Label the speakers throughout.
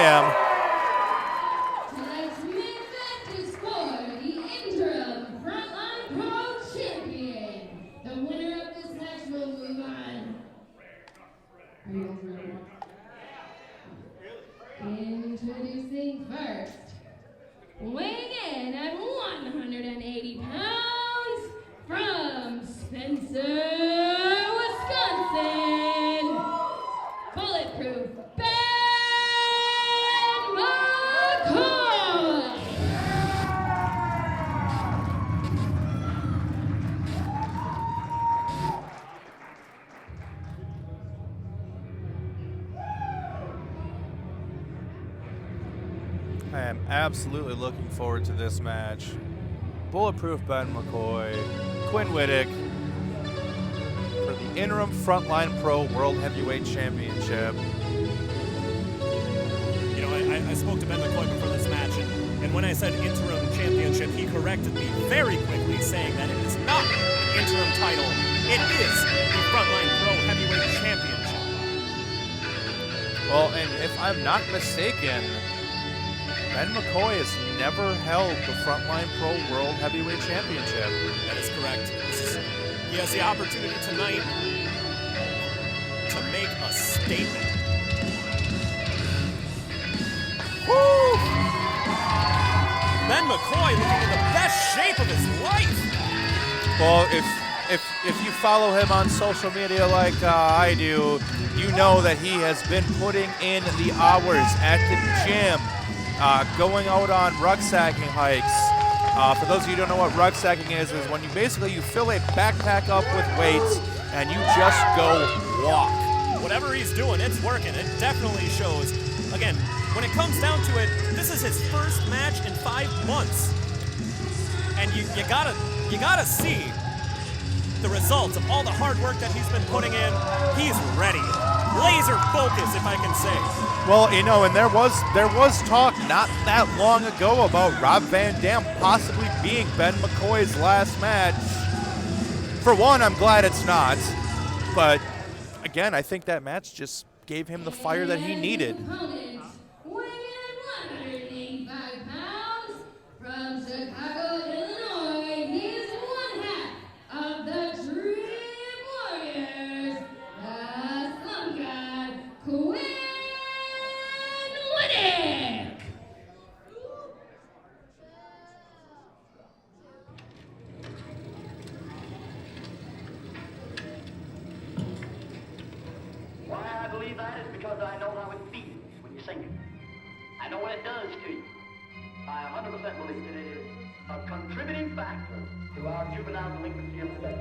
Speaker 1: am.
Speaker 2: Tonight's main event is for the Interim Frontline Pro Champion. The winner of this match will move on. Are you guys ready? Introducing first, weighing in at 180 pounds, from Spencer, Wisconsin, Bulletproof Ben McCoy.
Speaker 1: I am absolutely looking forward to this match. Bulletproof Ben McCoy, Quinn Whittock for the Interim Frontline Pro World Heavyweight Championship.
Speaker 3: You know, I spoke to Ben McCoy before this match, and when I said Interim Championship, he corrected me very quickly, saying that it is not an interim title. It is the Frontline Pro Heavyweight Championship.
Speaker 1: Well, and if I'm not mistaken, Ben McCoy has never held the Frontline Pro World Heavyweight Championship.
Speaker 3: That is correct. He has the opportunity tonight to make a statement. Woo! Ben McCoy looking in the best shape of his life.
Speaker 1: Well, if you follow him on social media like I do, you know that he has been putting in the hours at the gym, going out on rucksacking hikes. For those of you who don't know what rucksacking is when you basically fill a backpack up with weights and you just go walk.
Speaker 3: Whatever he's doing, it's working. It definitely shows. Again, when it comes down to it, this is his first match in 5 months. And you gotta see the results of all the hard work that he's been putting in. He's ready. Laser focus, if I can say.
Speaker 1: Well, you know, and there was talk not that long ago about Rob Van Dam possibly being Ben McCoy's last match. For one, I'm glad it's not, but again, I think that match just gave him the fire that he needed.
Speaker 2: Opponent, weighing in 185 pounds, from Chicago, Illinois, he is one half of the Dream Warriors, the Slum God, Quinn Whittock.
Speaker 4: Why I believe that is because I know how it feels when you sing it. I know what it does to you. I 100% believe that it is a contributing factor to our juvenile delinquency of today.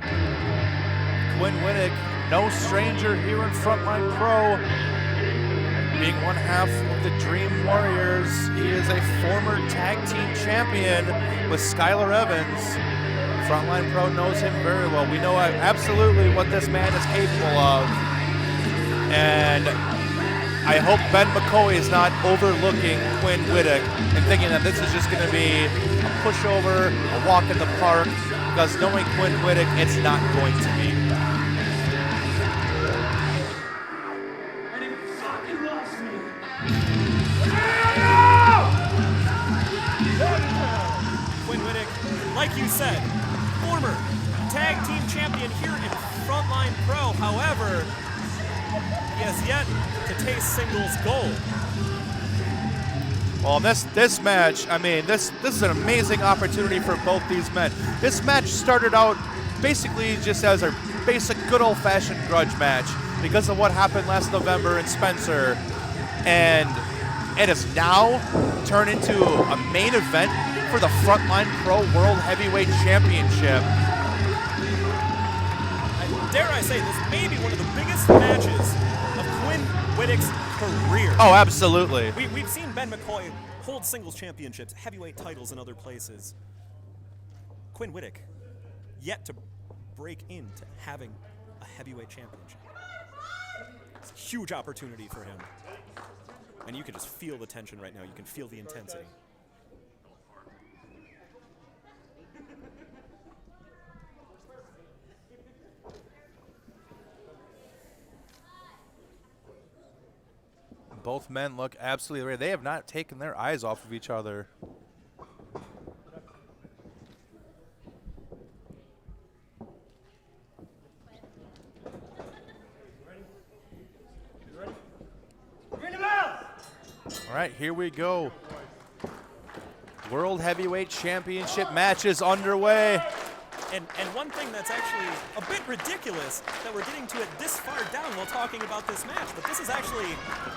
Speaker 1: Quinn Whittock, no stranger here in Frontline Pro, being one half of the Dream Warriors. He is a former tag team champion with Skylar Evans. Frontline Pro knows him very well. We know absolutely what this man is capable of. And I hope Ben McCoy is not overlooking Quinn Whittock and thinking that this is just going to be a pushover, a walk in the park, because knowing Quinn Whittock, it's not going to be.
Speaker 3: Quinn Whittock, like you said, former tag team champion here in Frontline Pro. However, he has yet to taste singles gold.
Speaker 1: Well, this match, I mean, this is an amazing opportunity for both these men. This match started out basically just as a basic good old-fashioned grudge match because of what happened last November in Spencer. And it has now turned into a main event for the Frontline Pro World Heavyweight Championship.
Speaker 3: And dare I say, this may be one of the biggest matches of Quinn Whittock's career.
Speaker 1: Oh, absolutely.
Speaker 3: We've seen Ben McCoy hold singles championships, heavyweight titles in other places. Quinn Whittock yet to break into having a heavyweight championship. It's a huge opportunity for him. And you can just feel the tension right now. You can feel the intensity.
Speaker 1: Both men look absolutely ready. They have not taken their eyes off of each other. All right, here we go. World Heavyweight Championship match is underway.
Speaker 3: And one thing that's actually a bit ridiculous that we're getting to it this far down while talking about this match, but this is actually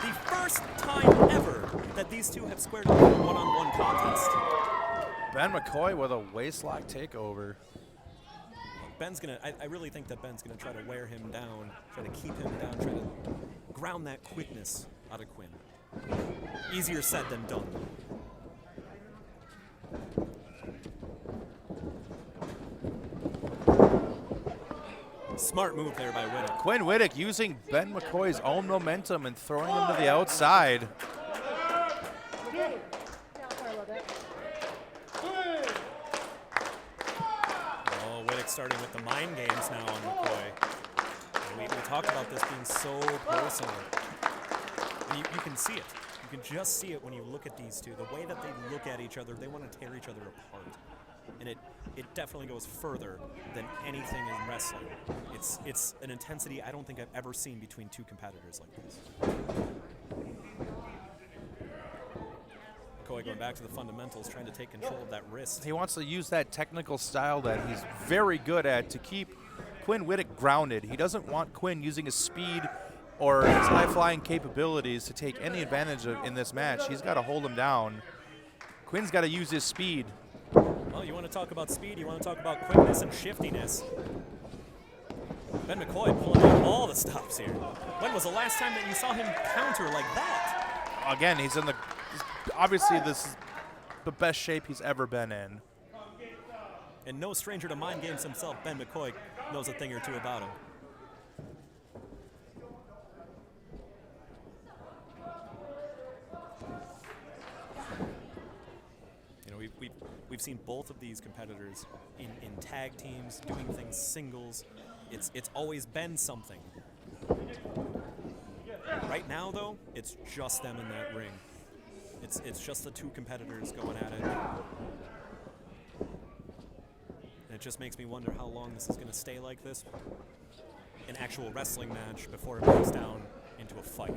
Speaker 3: the first time ever that these two have squared up in a one-on-one contest.
Speaker 1: Ben McCoy with a waistlock takeover.
Speaker 3: Ben's gonna, I really think that Ben's gonna try to wear him down, try to keep him down, try to ground that quickness out of Quinn. Easier said than done. Smart move there by Whittock.
Speaker 1: Quinn Whittock using Ben McCoy's own momentum and throwing him to the outside.
Speaker 3: Oh, Whittock starting with the mind games now on McCoy. And we talked about this being so personal. And you can see it. You can just see it when you look at these two. The way that they look at each other, they want to tear each other apart. And it definitely goes further than anything in wrestling. It's an intensity I don't think I've ever seen between two competitors like this. McCoy going back to the fundamentals, trying to take control of that wrist.
Speaker 1: He wants to use that technical style that he's very good at to keep Quinn Whittock grounded. He doesn't want Quinn using his speed or his high-flying capabilities to take any advantage of in this match. He's got to hold him down. Quinn's got to use his speed.
Speaker 3: Well, you want to talk about speed, you want to talk about quickness and shiftiness. Ben McCoy pulling out all the stops here. When was the last time that you saw him counter like that?
Speaker 1: Again, obviously this is the best shape he's ever been in.
Speaker 3: And no stranger to mind games himself, Ben McCoy knows a thing or two about him. We've seen both of these competitors in tag teams, doing things singles. It's always been something. Right now, though, it's just them in that ring. It's just the two competitors going at it. And it just makes me wonder how long this is going to stay like this. An actual wrestling match before it moves down into a fight.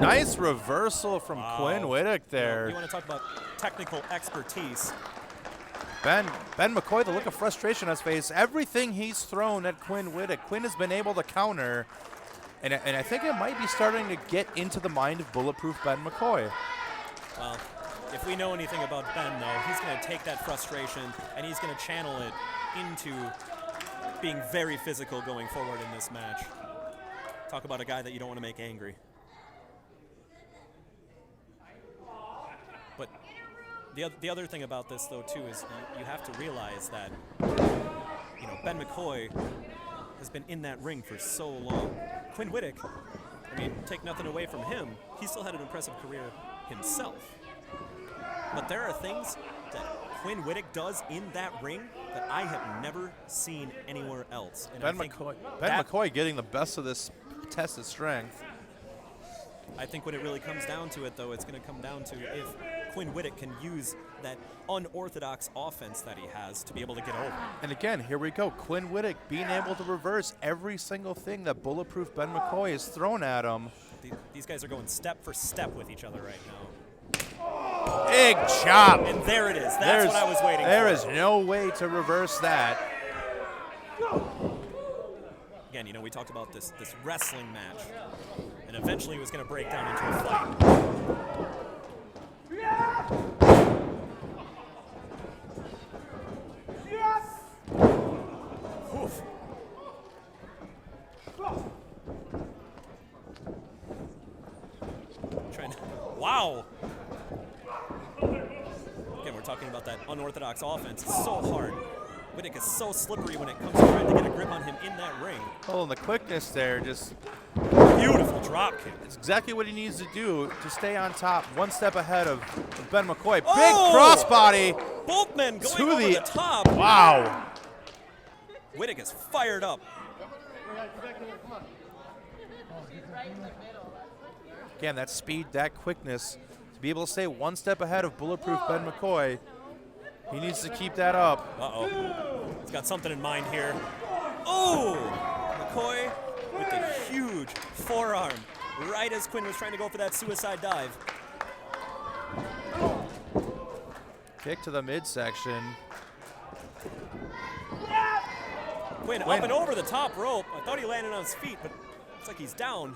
Speaker 1: Nice reversal from Quinn Whittock there.
Speaker 3: You want to talk about technical expertise.
Speaker 1: Ben McCoy, the look of frustration on his face. Everything he's thrown at Quinn Whittock, Quinn has been able to counter. And I think it might be starting to get into the mind of Bulletproof Ben McCoy.
Speaker 3: Well, if we know anything about Ben, though, he's going to take that frustration and he's going to channel it into being very physical going forward in this match. Talk about a guy that you don't want to make angry. But the other thing about this, though, too, is you have to realize that, you know, Ben McCoy has been in that ring for so long. Quinn Whittock, I mean, take nothing away from him, he still had an impressive career himself. But there are things that Quinn Whittock does in that ring that I have never seen anywhere else. And
Speaker 1: Ben McCoy getting the best of this test of strength.
Speaker 3: I think when it really comes down to it, though, it's going to come down to if Quinn Whittock can use that unorthodox offense that he has to be able to get over.
Speaker 1: And again, here we go. Quinn Whittock being able to reverse every single thing that Bulletproof Ben McCoy has thrown at him.
Speaker 3: These guys are going step for step with each other right now.
Speaker 1: Big chop.
Speaker 3: And there it is. That's what I was waiting for.
Speaker 1: There is no way to reverse that.
Speaker 3: Again, you know, we talked about this wrestling match, and eventually it was going to break down into a fight. Oof. Wow. Again, we're talking about that unorthodox offense. It's so hard. Whittock is so slippery when it comes to trying to get a grip on him in that ring.
Speaker 1: Oh, and the quickness there, just
Speaker 3: Beautiful drop kick.
Speaker 1: it's exactly what he needs to do to stay on top, one step ahead of Ben McCoy. Big
Speaker 3: Oh!
Speaker 1: crossbody.
Speaker 3: Both men going
Speaker 1: To
Speaker 3: over
Speaker 1: the-
Speaker 3: the top.
Speaker 1: Wow.
Speaker 3: Whittock is fired up.
Speaker 1: Again, that speed, that quickness, to be able to stay one step ahead of Bulletproof Ben McCoy, he needs to keep that up.
Speaker 3: Uh-oh. He's got something in mind here. Oh! McCoy with the huge forearm right as Quinn was trying to go for that suicide dive.
Speaker 1: Kick to the midsection.
Speaker 3: Quinn up and over the top rope. I thought he landed on his feet, but looks like he's down.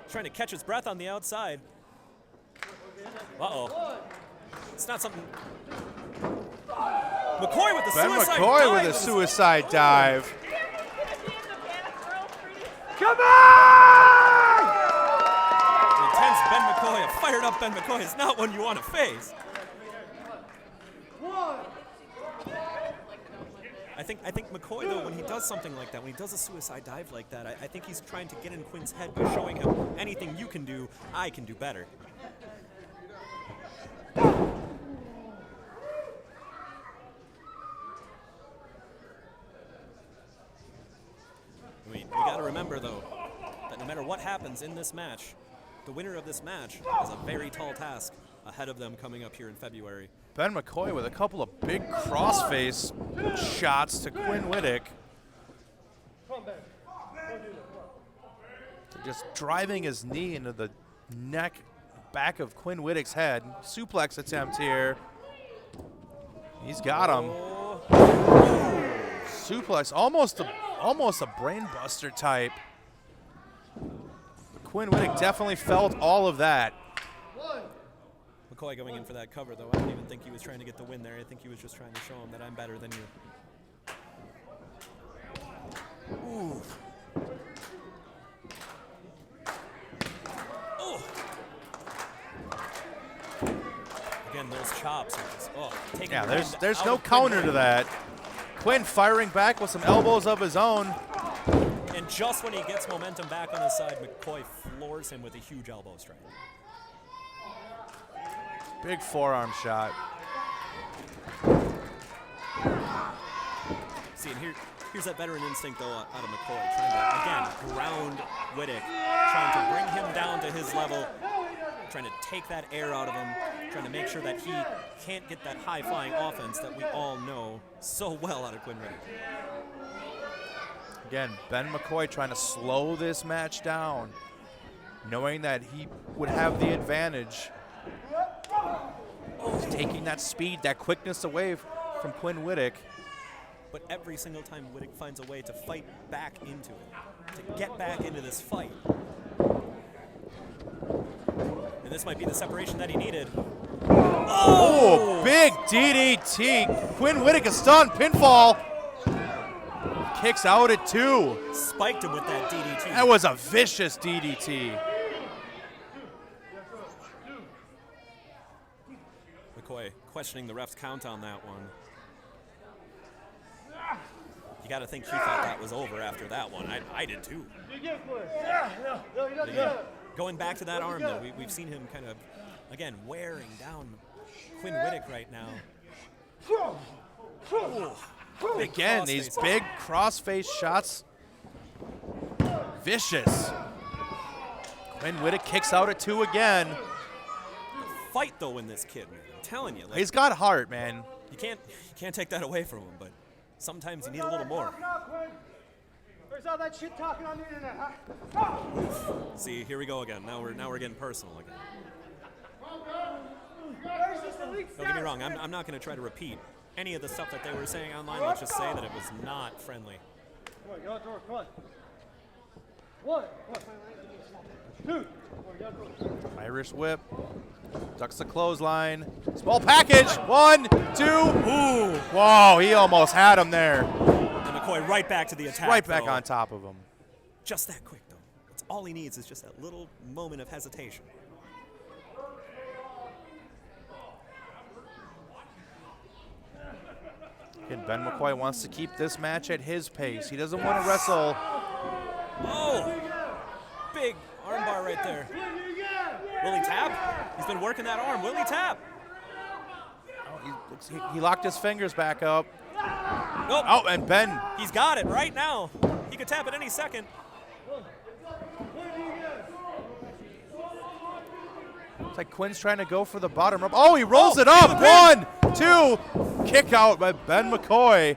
Speaker 3: Trying to catch his breath on the outside. Uh-oh. It's not something... McCoy with the
Speaker 1: Ben
Speaker 3: suicide
Speaker 1: McCoy
Speaker 3: dive.
Speaker 1: with a suicide dive.
Speaker 5: Come on!
Speaker 3: Intense Ben McCoy, a fired up Ben McCoy is not one you want to face. I think McCoy, though, when he does something like that, when he does a suicide dive like that, I think he's trying to get in Quinn's head by showing him anything you can do, I can do better. We got to remember, though, that no matter what happens in this match, the winner of this match has a very tall task ahead of them coming up here in February.
Speaker 1: Ben McCoy with a couple of big crossface shots to Quinn Whittock. Just driving his knee into the neck, back of Quinn Whittock's head. Suplex attempt here. He's got him. Suplex, almost a brain buster type. Quinn Whittock definitely felt all of that.
Speaker 3: McCoy going in for that cover, though. I don't even think he was trying to get the win there. I think he was just trying to show him that I'm better than you. Ooh. Oh. Again, those chops are just, taking
Speaker 1: Yeah,
Speaker 3: the
Speaker 1: there's
Speaker 3: wind
Speaker 1: no
Speaker 3: out of Quinn
Speaker 1: counter to that. Quinn firing back with some elbows of his own.
Speaker 3: And just when he gets momentum back on his side, McCoy floors him with a huge elbow strike.
Speaker 1: Big forearm shot.
Speaker 3: See, and here's that veteran instinct, though, out of McCoy, trying to, again, ground Whittock, trying to bring him down to his level, trying to take that air out of him, trying to make sure that he can't get that high-flying offense that we all know so well out of Quinn Whittock.
Speaker 1: Again, Ben McCoy trying to slow this match down, knowing that he would have the advantage. He's taking that speed, that quickness away from Quinn Whittock.
Speaker 3: But every single time Whittock finds a way to fight back into it, to get back into this fight. And this might be the separation that he needed.
Speaker 1: Oh, big DDT. Quinn Whittock is stunned, pinfall. Kicks out at 2.
Speaker 3: Spiked him with that DDT.
Speaker 1: That was a vicious DDT.
Speaker 3: McCoy questioning the ref's count on that one. You got to think he thought that was over after that one. I did too. Going back to that arm, though, we've seen him kind of, again, wearing down Quinn Whittock right now. Oh,
Speaker 1: Again, these big crossface shots. Vicious. Quinn Whittock kicks out at 2 again.
Speaker 3: Fight, though, in this kid, man. I'm telling you. Like,
Speaker 1: He's got heart, man.
Speaker 3: You can't take that away from him, but sometimes you need a little more.
Speaker 5: Where's all that shit talking on the internet, huh?
Speaker 3: See, here we go again. Now we're getting personal again. Don't get me wrong. I'm not going to try to repeat any of the stuff that they were saying online. Let's just say that it was not friendly.
Speaker 5: Come on, get out the door. Come on. 1, 2.
Speaker 1: Irish whip. Ducks the clothesline. Small package. 1, 2. Ooh. Whoa, he almost had him there.
Speaker 3: And McCoy right back to the attack.
Speaker 1: Right back
Speaker 3: though.
Speaker 1: on top of him.
Speaker 3: Just that quick, though. That's all he needs is just that little moment of hesitation.
Speaker 1: And Ben McCoy wants to keep this match at his pace. He doesn't want to wrestle.
Speaker 3: Oh! Big armbar right there. Will he tap? He's been working that arm. Will he tap?
Speaker 1: Oh, he locked his fingers back up.
Speaker 3: Nope.
Speaker 1: Oh, and Ben.
Speaker 3: He's got it right now. He could tap at any second.
Speaker 1: Looks like Quinn's trying to go for the bottom rope. Oh, he rolls it up. 1, 2. Kick out by Ben McCoy.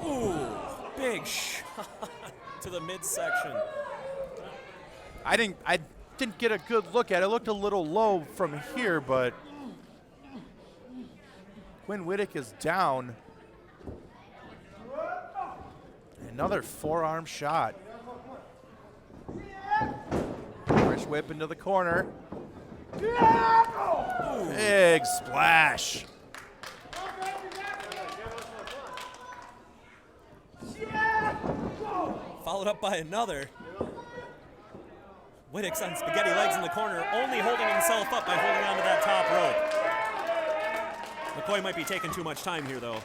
Speaker 3: Ooh, big shot to the midsection.
Speaker 1: I didn't get a good look at it. It looked a little low from here, but Quinn Whittock is down. Another forearm shot. Irish whip into the corner. Big splash.
Speaker 3: Followed up by another. Whittock's on spaghetti legs in the corner, only holding himself up by holding onto that top rope. McCoy might be taking too much time here, though.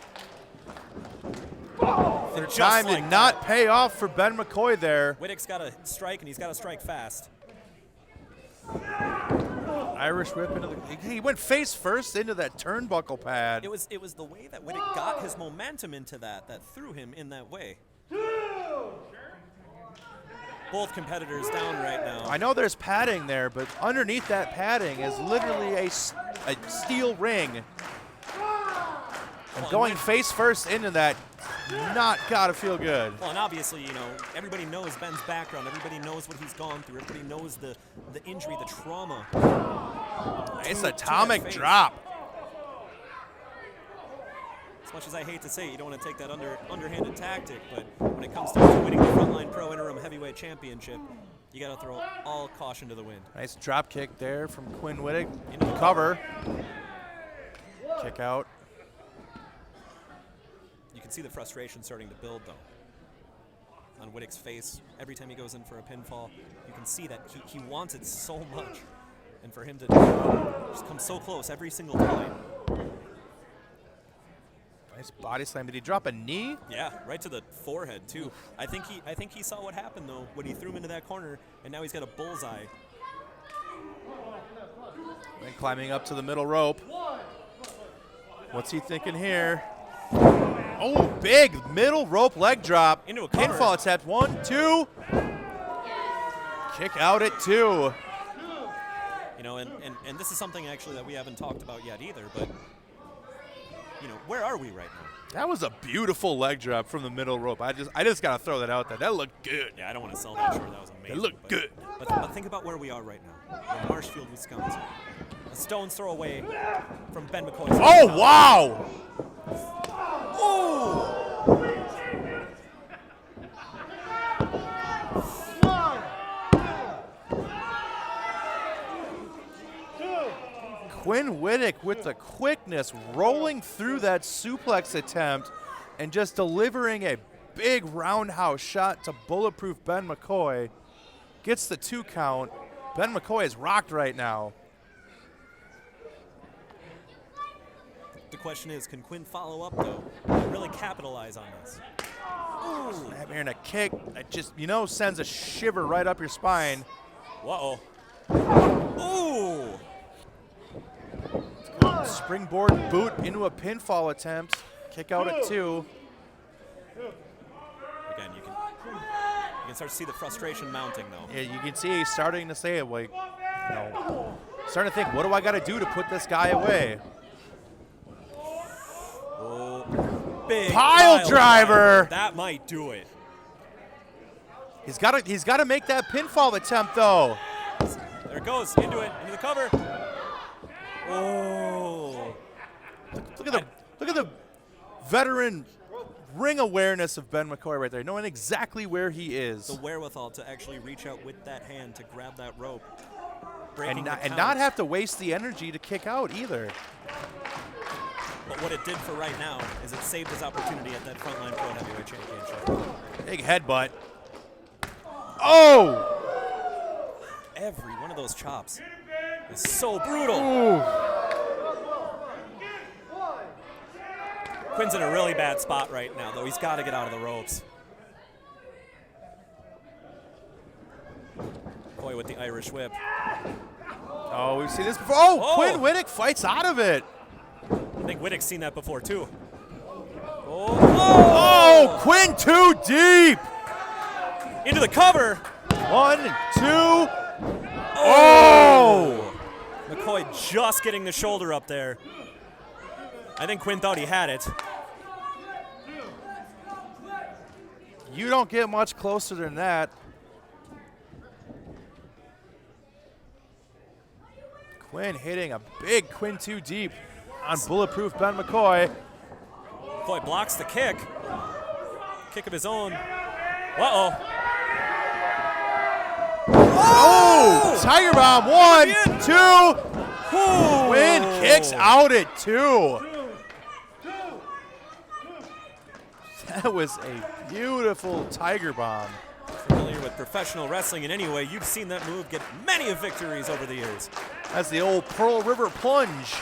Speaker 1: The time did not pay off for Ben McCoy there.
Speaker 3: Whittock's got to strike, and he's got to strike fast.
Speaker 1: Irish whip into the. He went face first into that turnbuckle pad.
Speaker 3: It was the way that Whittock got his momentum into that threw him in that way. Both competitors down right now.
Speaker 1: I know there's padding there, but underneath that padding is literally a steel ring. And going face first into that, not gotta feel good.
Speaker 3: Well, and obviously, you know, everybody knows Ben's background. Everybody knows what he's gone through. Everybody knows the injury, the trauma.
Speaker 1: It's atomic drop.
Speaker 3: As much as I hate to say it, you don't want to take that underhanded tactic, but when it comes to winning the Frontline Pro Interim Heavyweight Championship, you got to throw all caution to the wind.
Speaker 1: Nice drop kick there from Quinn Whittock. Into the cover. Kick out.
Speaker 3: You can see the frustration starting to build, though, on Whittock's face. Every time he goes in for a pinfall, you can see that he wants it so much. And for him to just come so close every single time.
Speaker 1: Nice body slam. Did he drop a knee?
Speaker 3: Yeah, right to the forehead too. I think he saw what happened though when he threw him into that corner, and now he's got a bullseye.
Speaker 1: And climbing up to the middle rope. What's he thinking here? Oh, big middle rope leg drop.
Speaker 3: Into a cover.
Speaker 1: Pinfall attempt. 1, 2. Kick out at 2.
Speaker 3: You know, and this is something actually that we haven't talked about yet either, but you know, where are we right now?
Speaker 1: That was a beautiful leg drop from the middle rope. I just gotta throw that out there. That looked good.
Speaker 3: Yeah, I don't want to sell that short. That was amazing.
Speaker 1: It looked good.
Speaker 3: But think about where we are right now. We're in Marshfield, Wisconsin. A stone's throw away from Ben McCoy.
Speaker 1: Oh, wow!
Speaker 3: Oh!
Speaker 1: Quinn Whittock with the quickness, rolling through that suplex attempt and just delivering a big roundhouse shot to Bulletproof Ben McCoy. Gets the 2 count. Ben McCoy is rocked right now.
Speaker 3: The question is, can Quinn follow up, though, and really capitalize on this?
Speaker 1: Ooh. Snap here and a kick that just, you know, sends a shiver right up your spine.
Speaker 3: Uh-oh. Ooh!
Speaker 1: Springboard boot into a pinfall attempt. Kick out at 2.
Speaker 3: Again, you can start to see the frustration mounting, though.
Speaker 1: Yeah, you can see he's starting to say it, like, you know, starting to think, what do I got to do to put this guy away?
Speaker 3: Oh, big
Speaker 1: pile driver.
Speaker 3: That might do it.
Speaker 1: He's got to make that pinfall attempt, though.
Speaker 3: There it goes, into the cover. Oh!
Speaker 1: Look at the veteran ring awareness of Ben McCoy right there, knowing exactly where he is.
Speaker 3: The wherewithal to actually reach out with that hand to grab that rope,
Speaker 1: and not have to waste the energy to kick out either.
Speaker 3: But what it did for right now is it saved his opportunity at that Frontline Pro Heavyweight Championship.
Speaker 1: Big headbutt. Oh!
Speaker 3: Every one of those chops is so brutal.
Speaker 1: Ooh.
Speaker 3: Quinn's in a really bad spot right now, though. He's got to get out of the ropes. Coy with the Irish whip.
Speaker 1: Oh, we've seen this before. Oh, Quinn Whittock fights out of it.
Speaker 3: I think Whittock's seen that before, too.
Speaker 1: Oh, Quinn too deep.
Speaker 3: Into the cover.
Speaker 1: 1, 2. Oh!
Speaker 3: MCCOY just getting the shoulder up there. I think Quinn thought he had it.
Speaker 1: You don't get much closer than that. Quinn hitting a big Quinn 2 deep on Bulletproof Ben McCoy.
Speaker 3: McCoy blocks the kick. Kick of his own. Uh-oh.
Speaker 1: Oh! Tiger Bomb, 1, 2. Quinn kicks out at 2. That was a beautiful Tiger Bomb.
Speaker 3: Familiar with professional wrestling in any way, you've seen that move get many victories over the years.
Speaker 1: That's the old Pearl River plunge.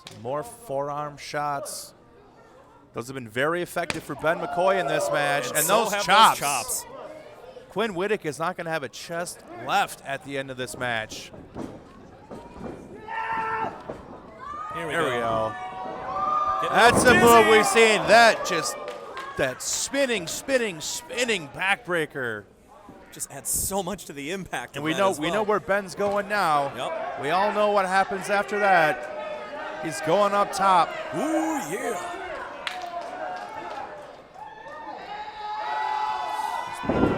Speaker 1: Some more forearm shots. Those have been very effective for Ben McCoy in this match. And
Speaker 3: so
Speaker 1: those
Speaker 3: have
Speaker 1: chops.
Speaker 3: those chops.
Speaker 1: Quinn Whittock is not going to have a chest left at the end of this match.
Speaker 3: Here we
Speaker 1: There we
Speaker 3: go.
Speaker 1: go.
Speaker 3: Getting
Speaker 1: That's a
Speaker 3: dizzy.
Speaker 1: move we've seen. That spinning backbreaker.
Speaker 3: Just adds so much to the impact.
Speaker 1: And
Speaker 3: of
Speaker 1: we
Speaker 3: that
Speaker 1: know
Speaker 3: as well.
Speaker 1: where Ben's going now.
Speaker 3: Yep.
Speaker 1: We all know what happens after that. He's going up top.
Speaker 3: Ooh, yeah.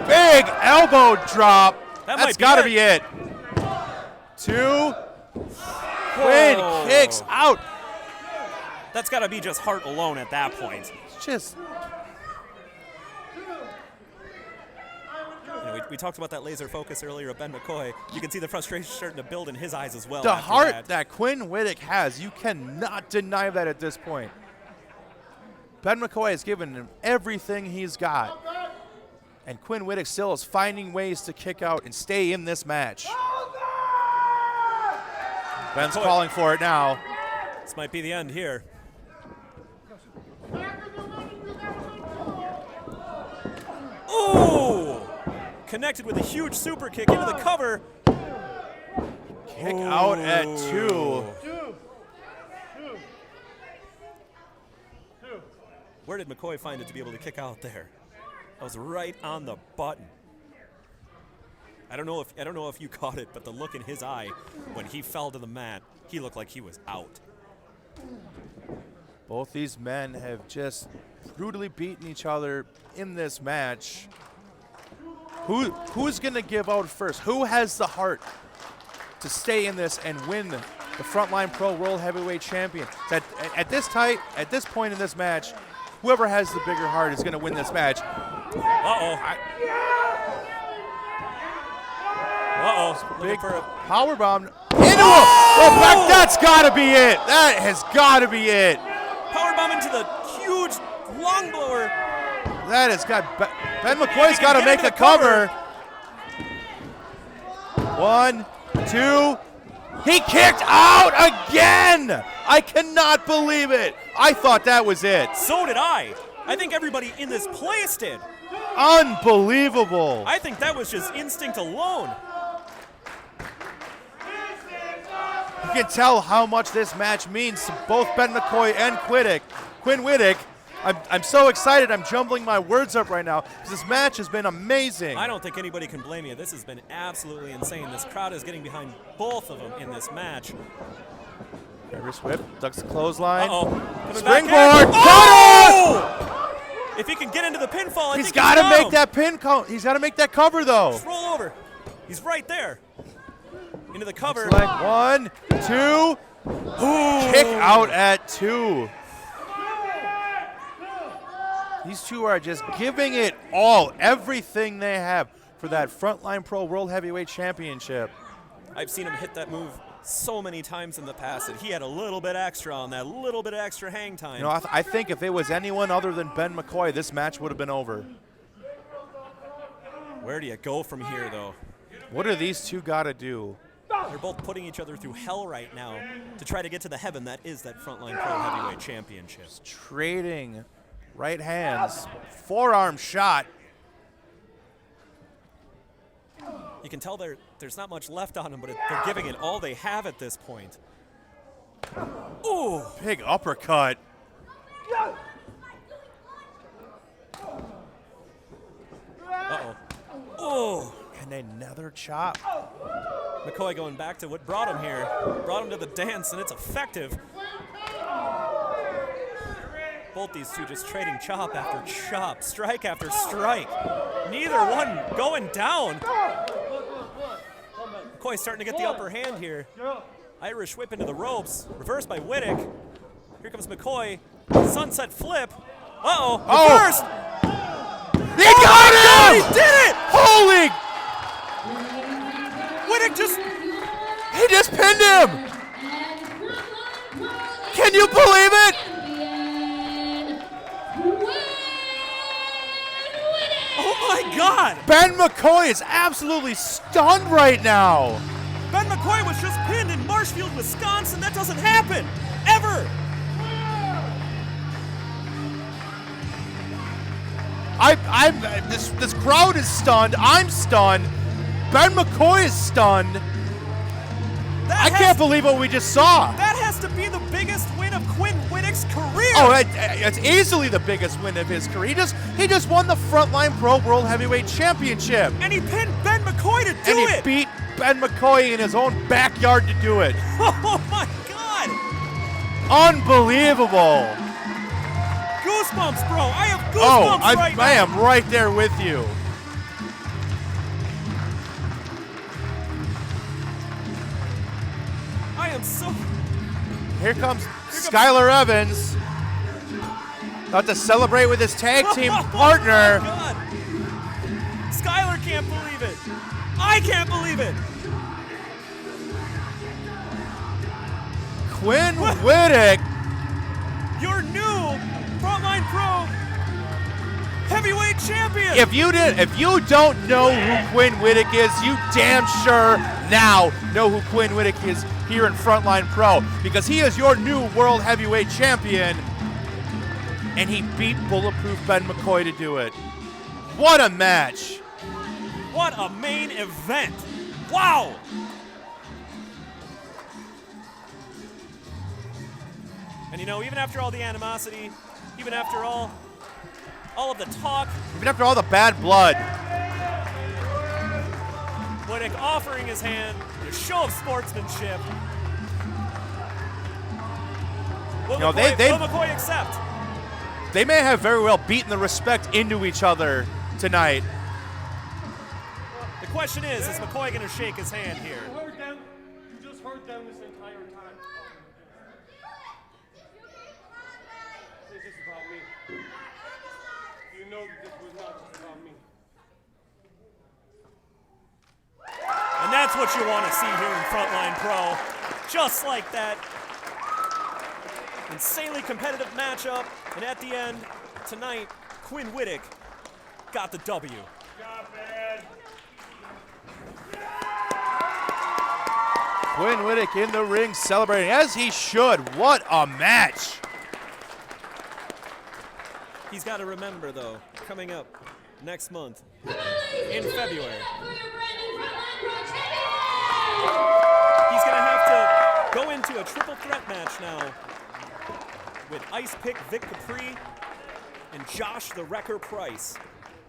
Speaker 1: Big elbow drop.
Speaker 3: That
Speaker 1: That's
Speaker 3: might be
Speaker 1: got to
Speaker 3: it.
Speaker 1: be it. 2. Quinn
Speaker 3: Whoa.
Speaker 1: kicks out.
Speaker 3: That's got to be just heart alone at that point.
Speaker 1: It's just
Speaker 3: You know, we talked about that laser focus earlier of Ben McCoy. You can see the frustration starting to build in his eyes as well.
Speaker 1: the
Speaker 3: after
Speaker 1: heart that Quinn Whittock has. You cannot deny that at this point. Ben McCoy has given him everything he's got. And Quinn Whittock still is finding ways to kick out and stay in this match. Ben's
Speaker 3: McCoy.
Speaker 1: calling for it now.
Speaker 3: This might be the end here. Ooh! Connected with a huge super kick into the cover.
Speaker 1: Kick out at 2.
Speaker 3: Where did McCoy find it to be able to kick out there? That was right on the button. I don't know if you caught it, but the look in his eye when he fell to the mat, he looked like he was out.
Speaker 1: Both these men have just brutally beaten each other in this match. Who's going to give out first? Who has the heart to stay in this and win the Frontline Pro World Heavyweight Champion? At this point in this match, whoever has the bigger heart is going to win this match.
Speaker 3: Uh-oh. Uh-oh.
Speaker 1: Big
Speaker 3: For a
Speaker 1: power bomb into oh, back. That's got to be it. That has got to be it.
Speaker 3: power bomb into the huge long blower.
Speaker 1: That has got Ben McCoy's
Speaker 3: he
Speaker 1: got to
Speaker 3: can get
Speaker 1: make
Speaker 3: into
Speaker 1: a
Speaker 3: the
Speaker 1: cover. 1, 2. He kicked out again. I cannot believe it. I thought that was it.
Speaker 3: So did I. I think everybody in this place did.
Speaker 1: Unbelievable.
Speaker 3: I think that was just instinct alone.
Speaker 1: You can tell how much this match means to both Ben McCoy and Quinn Whittock. I'm so excited. I'm jumbling my words up right now because this match has been amazing.
Speaker 3: I don't think anybody can blame you. This has been absolutely insane. This crowd is getting behind both of them in this match.
Speaker 1: Irish whip, ducks the clothesline.
Speaker 3: Uh-oh. Coming
Speaker 1: Springboard.
Speaker 3: back in. Oh! If he can get into the pinfall,
Speaker 1: He's got to make that pin. He's got to make that cover though.
Speaker 3: Just roll over. He's right there. Into the cover.
Speaker 1: Looks like 1, 2.
Speaker 3: Ooh.
Speaker 1: Kick out at 2. These two are just giving it all, everything they have for that Frontline Pro World Heavyweight Championship.
Speaker 3: I've seen him hit that move so many times in the past that he had a little bit extra on that, little bit extra hang time.
Speaker 1: You know, I think if it was anyone other than Ben McCoy, this match would have been over.
Speaker 3: Where do you go from here, though?
Speaker 1: What do these two got to do?
Speaker 3: They're both putting each other through hell right now to try to get to the heaven that is that Frontline Pro Heavyweight Championship.
Speaker 1: Trading right hands, forearm shot.
Speaker 3: You can tell there's not much left on them, but they're giving it all they have at this point. Ooh!
Speaker 1: Big uppercut. And another chop.
Speaker 3: MCCOY going back to what brought him here. Brought him to the dance, and it's effective. Both these two just trading chop after chop, strike after strike. Neither one going down. MCCOY starting to get the upper hand here. Irish whip into the ropes. Reversed by Whittock. Here comes MCCOY. Sunset flip. Uh-oh. Reversed.
Speaker 1: He got him!
Speaker 3: He did it!
Speaker 1: Holy!
Speaker 3: Whittock just...
Speaker 1: He just pinned him! Can you believe it?
Speaker 3: Oh my God!
Speaker 1: Ben MCCOY is absolutely stunned right now.
Speaker 3: Ben MCCOY was just pinned in Marshfield, Wisconsin. That doesn't happen, ever.
Speaker 1: This crowd is stunned. I'm stunned. Ben MCCOY is stunned. I can't believe what we just saw.
Speaker 3: That has to be the biggest win of Quinn Whittock's career.
Speaker 1: Oh, it's easily the biggest win of his career. He just won the Frontline Pro World Heavyweight Championship.
Speaker 3: And he pinned Ben MCCOY to do it.
Speaker 1: And he beat Ben MCCOY in his own backyard to do it.
Speaker 3: Oh my God.
Speaker 1: Unbelievable.
Speaker 3: Goosebumps, bro. I have goosebumps right now.
Speaker 1: I am right there with you.
Speaker 3: I am so...
Speaker 1: Here comes Skylar Evans. About to celebrate with his tag team partner.
Speaker 3: Oh my God. Skylar can't believe it. I can't believe it.
Speaker 1: Quinn Whittock.
Speaker 3: Your new Frontline Pro Heavyweight Champion.
Speaker 1: If you don't know who Quinn Whittock is, you damn sure now know who Quinn Whittock is here in Frontline Pro, because he is your new World Heavyweight Champion, and he beat Bulletproof Ben MCCOY to do it. What a match.
Speaker 3: What a main event. Wow. And you know, even after all the animosity, even after all of the talk,
Speaker 1: even after all the bad blood,
Speaker 3: Whittock offering his hand in a show of sportsmanship. Will MCCOY accept?
Speaker 1: They may have very well beaten the respect into each other tonight.
Speaker 3: The question is MCCOY going to shake his hand here?
Speaker 5: You just heard them this entire time. This is about me. You know this was not just about me.
Speaker 3: And that's what you want to see here in Frontline Pro. Just like that. Insanely competitive matchup. And at the end, tonight, Quinn Whittock got the W.
Speaker 1: Quinn Whittock in the ring celebrating, as he should. What a match.
Speaker 3: He's got to remember, though, coming up next month in February, he's going to have to go into a triple threat match now with Ice Pick Vic Capri and Josh the Wrecker Price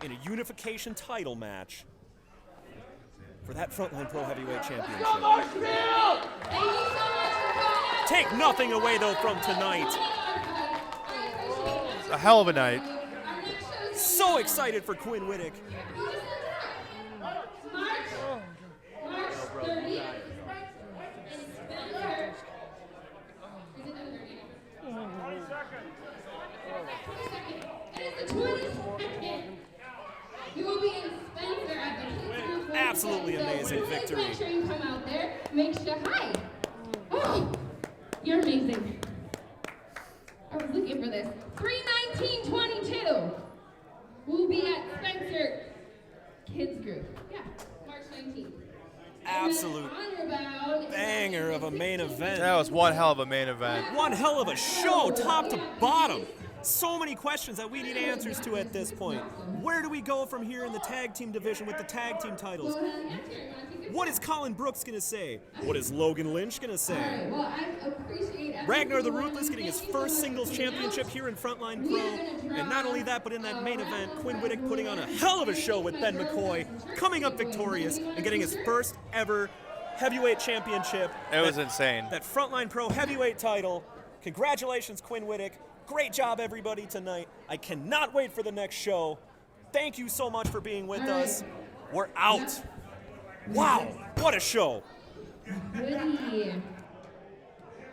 Speaker 3: in a unification title match for that Frontline Pro Heavyweight Championship. Take nothing away, though, from tonight.
Speaker 1: It's a hell of a night.
Speaker 3: So excited for Quinn Whittock.
Speaker 2: You will be in Spencer at the
Speaker 3: Absolutely amazing victory.
Speaker 2: Make sure you come out there. Make sure. Hi. Oh, you're amazing. I was looking for this. 3/19/22. We'll be at Spencer Kids Group. Yeah, March 19th.
Speaker 3: Absolute banger of a main event.
Speaker 1: That was one hell of a main event.
Speaker 3: One hell of a show, top to bottom. So many questions that we need answers to at this point. Where do we go from here in the tag team division with the tag team titles? What is Colin Brooks going to say? What is Logan Lynch going to say? Ragnar the Ruthless getting his first singles championship here in Frontline Pro. And not only that, but in that main event, Quinn Whittock putting on a hell of a show with Ben McCoy, coming up victorious and getting his first ever heavyweight championship.
Speaker 1: It was insane.
Speaker 3: That Frontline Pro heavyweight title. Congratulations, Quinn Whittock. Great job, everybody, tonight. I cannot wait for the next show. Thank you so much for being with us. We're out. Wow, what a show.
Speaker 2: Goody.